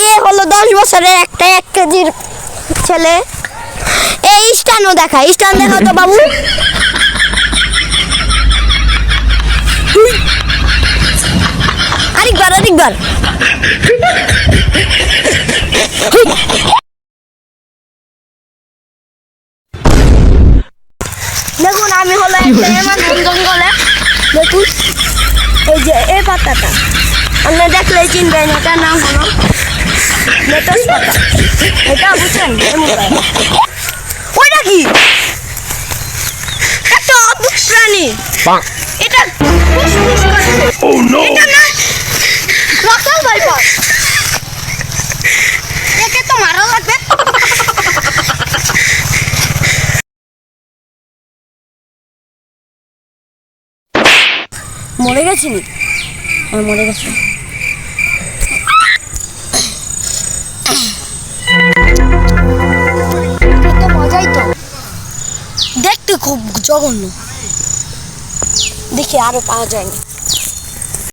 এ হলো 10 বছরের একটা 1 কেজির ছেলে। এই স্টানও দেখা, স্টান দেখাও তো বাবু। আরেকবার আরেকবার। দেখুন আমি হলো একটা এমন জঙ্গলে, দেখুন এই যে এই পাতাটা আপনি দেখলেই চিনবেন, এটার নাম হলো লেটুস পাতা। এটা বুঝছেন? ওইটা কি? একটা অদ্ভুত প্রাণী। এটা ফুসফুস করে। এটা না রাখাল ভাইপার। একে তো মারা লাগবে। মরে গেছি নি? হ্যাঁ মরে গেছি। তো মজাই তো, দেখতে খুব জঘন্য। দেখি আরো পাওয়া যায়নি।